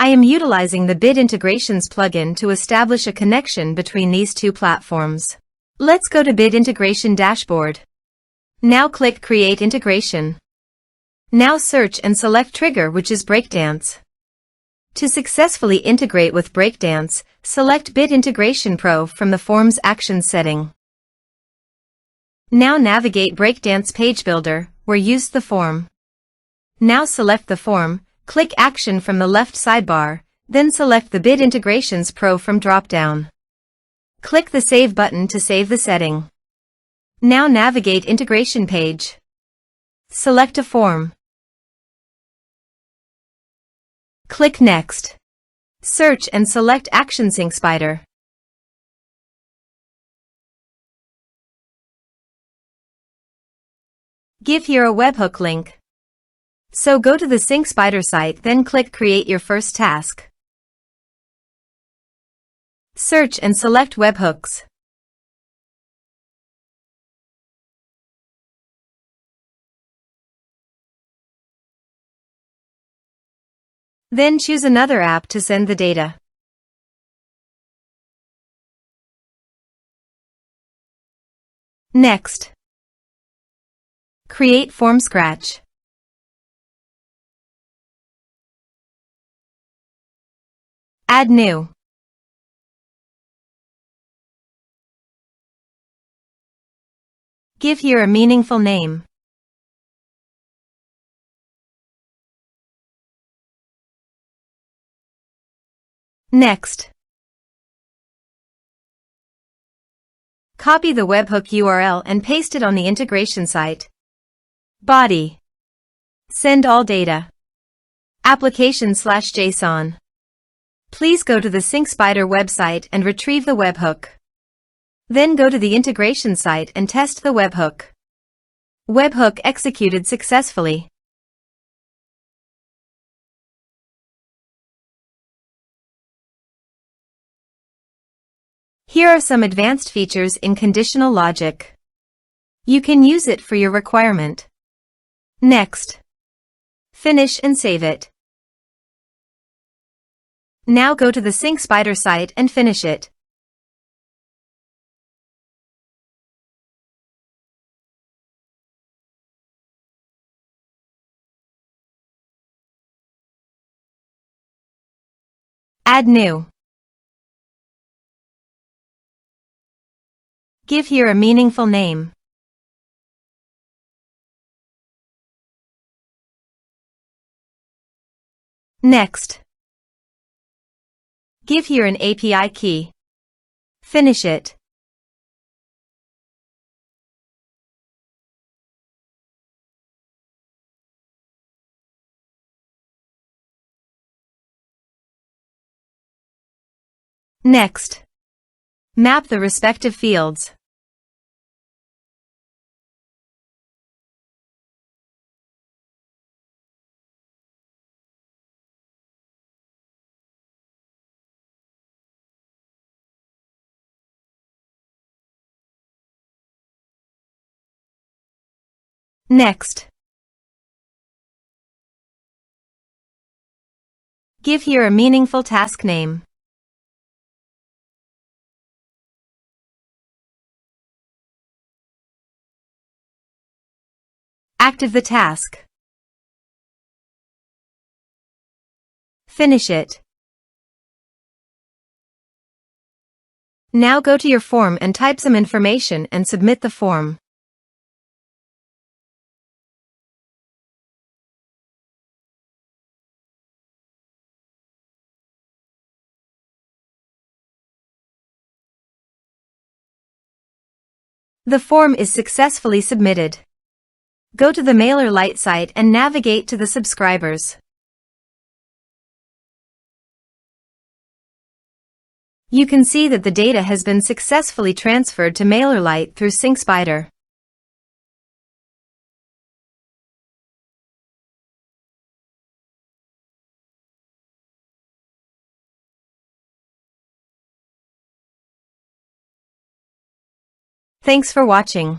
I am utilizing the Bid Integrations plugin to establish a connection between these two platforms. Let's go to Bid Integration Dashboard. Now click Create Integration. Now search and select Trigger, which is Breakdance. To successfully integrate with Breakdance, select Bid Integration Pro from the Forms Actions setting. Now navigate Breakdance Page Builder, where use the form. Now select the form, click Action from the left sidebar, then select the Bid Integrations Pro from drop-down. Click the Save button to save the setting. Now navigate Integration Page. Select a form. Click Next. Search and select Action Sync Spider. Give here a webhook link. So go to the Sync Spider site, then click Create your first task. Search and select webhooks. Then choose another app to send the data. Next, create form scratch. Add new. Give here a meaningful name. Next, copy the webhook URL and paste it on the integration site. Body. Send all data. Application/JSON. Please go to the Sync Spider website and retrieve the webhook. Then go to the integration site and test the webhook. Webhook executed successfully. Here are some advanced features in conditional logic. You can use it for your requirement. Next. Finish and save it. Now go to the Sync Spider site and finish it. Add new. Give here a meaningful name. Next. Give here an API key. Finish it. Next. Map the respective fields. Next. Give here a meaningful task name. Active the task. Finish it. Now go to your form and type some information and submit the form. The form is successfully submitted. Go to the MailerLite site and navigate to the subscribers. You can see that the data has been successfully transferred to MailerLite through Sync Spider. Thanks for watching.